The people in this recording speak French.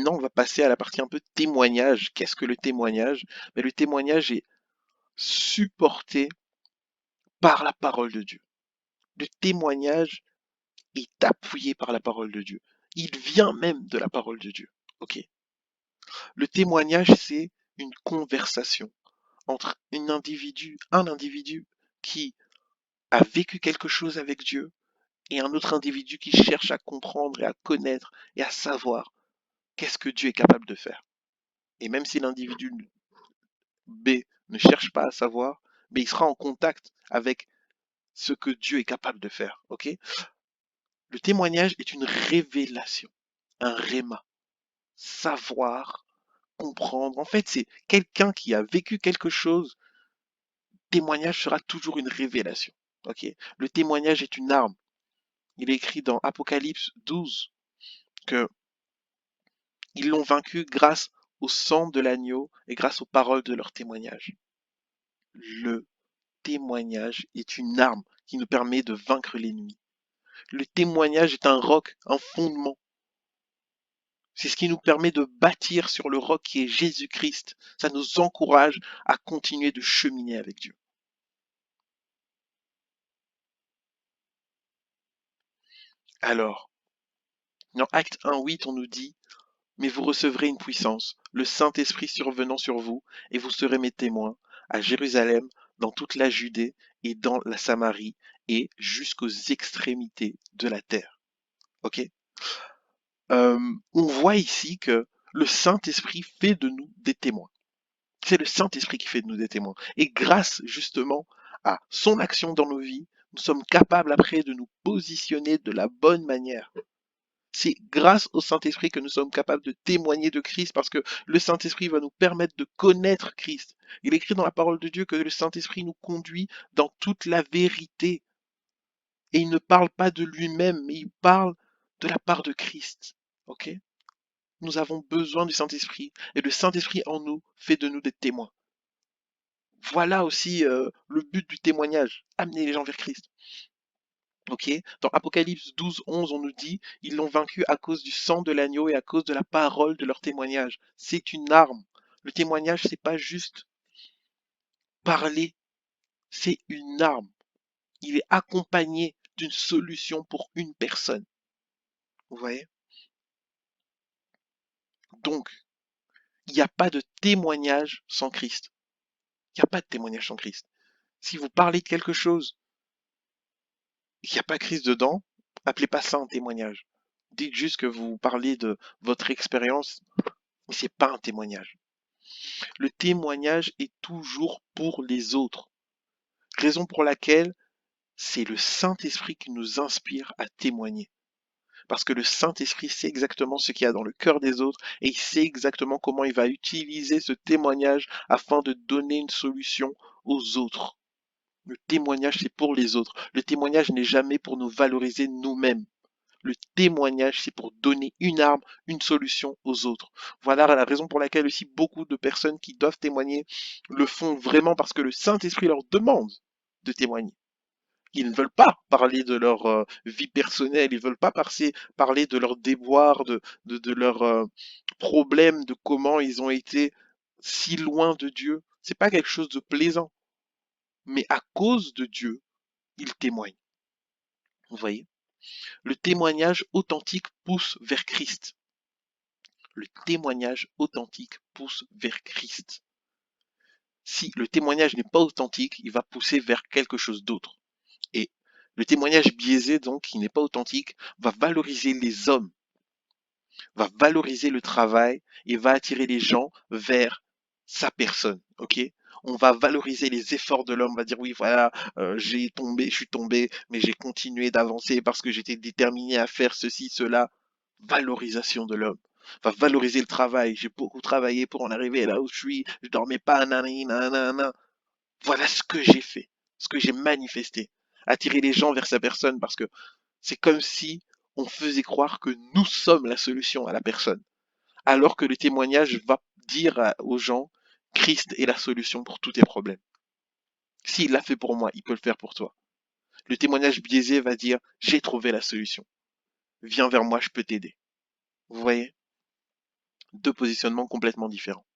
Maintenant, on va passer à la partie un peu témoignage. Qu'est-ce que le témoignage? Mais le témoignage est supporté par la parole de Dieu. Le témoignage est appuyé par la parole de Dieu. Il vient même de la parole de Dieu. Ok. Le témoignage, c'est une conversation entre un individu qui a vécu quelque chose avec Dieu et un autre individu qui cherche à comprendre et à connaître et à savoir qu'est-ce que Dieu est capable de faire. Et même si l'individu B ne cherche pas à savoir, mais il sera en contact avec ce que Dieu est capable de faire. Ok. Le témoignage est une révélation, un réma, savoir, comprendre. En fait, c'est quelqu'un qui a vécu quelque chose. Témoignage sera toujours une révélation. Ok. Le témoignage est une arme. Il est écrit dans Apocalypse 12 que ils l'ont vaincu grâce au sang de l'agneau et grâce aux paroles de leur témoignage. Le témoignage est une arme qui nous permet de vaincre l'ennemi. Le témoignage est un roc, un fondement. C'est ce qui nous permet de bâtir sur le roc qui est Jésus-Christ. Ça nous encourage à continuer de cheminer avec Dieu. Alors, dans Acte 1:8, on nous dit, mais vous recevrez une puissance, le Saint-Esprit survenant sur vous, et vous serez mes témoins à Jérusalem, dans toute la Judée et dans la Samarie, et jusqu'aux extrémités de la terre. Ok. On voit ici que le Saint-Esprit fait de nous des témoins. C'est le Saint-Esprit qui fait de nous des témoins. Et grâce justement à son action dans nos vies, nous sommes capables après de nous positionner de la bonne manière. C'est grâce au Saint-Esprit que nous sommes capables de témoigner de Christ parce que le Saint-Esprit va nous permettre de connaître Christ. Il est écrit dans la parole de Dieu que le Saint-Esprit nous conduit dans toute la vérité. Et il ne parle pas de lui-même, mais il parle de la part de Christ. Ok? Nous avons besoin du Saint-Esprit et le Saint-Esprit en nous fait de nous des témoins. Voilà aussi le but du témoignage, amener les gens vers Christ. Ok. Dans Apocalypse 12:11, on nous dit, ils l'ont vaincu à cause du sang de l'agneau et à cause de la parole de leur témoignage. C'est une arme. Le témoignage, c'est pas juste parler, c'est une arme. Il est accompagné d'une solution pour une personne. Vous voyez? Donc, il n'y a pas de témoignage sans Christ. Il n'y a pas de témoignage sans Christ. Si vous parlez de quelque chose et qu'il n'y a pas Christ dedans, appelez pas ça un témoignage. Dites juste que vous parlez de votre expérience, mais c'est pas un témoignage. Le témoignage est toujours pour les autres. Raison pour laquelle c'est le Saint-Esprit qui nous inspire à témoigner. Parce que le Saint-Esprit sait exactement ce qu'il y a dans le cœur des autres et il sait exactement comment il va utiliser ce témoignage afin de donner une solution aux autres. Le témoignage, c'est pour les autres. Le témoignage n'est jamais pour nous valoriser nous-mêmes. Le témoignage, c'est pour donner une arme, une solution aux autres. Voilà la raison pour laquelle aussi beaucoup de personnes qui doivent témoigner le font vraiment parce que le Saint-Esprit leur demande de témoigner. Ils ne veulent pas parler de leur vie personnelle, ils ne veulent pas parler de leurs déboires, de leurs problèmes, de comment ils ont été si loin de Dieu. C'est pas quelque chose de plaisant. Mais à cause de Dieu, ils témoignent. Vous voyez? Le témoignage authentique pousse vers Christ. Le témoignage authentique pousse vers Christ. Si le témoignage n'est pas authentique, il va pousser vers quelque chose d'autre. Et le témoignage biaisé, donc, qui n'est pas authentique, va valoriser les hommes, va valoriser le travail et va attirer les gens vers sa personne. Ok? On va valoriser les efforts de l'homme, on va dire oui, voilà, j'ai tombé, je suis tombé, mais j'ai continué d'avancer parce que j'étais déterminé à faire ceci, cela. Valorisation de l'homme. Va valoriser le travail. J'ai beaucoup travaillé pour en arriver là où je suis. Je dormais pas, nanani, nanana. Voilà ce que j'ai fait, ce que j'ai manifesté. Attirer les gens vers sa personne parce que c'est comme si on faisait croire que nous sommes la solution à la personne. Alors que le témoignage va dire aux gens, Christ est la solution pour tous tes problèmes. S'il l'a fait pour moi, il peut le faire pour toi. Le témoignage biaisé va dire, j'ai trouvé la solution. Viens vers moi, je peux t'aider. Vous voyez? Deux positionnements complètement différents.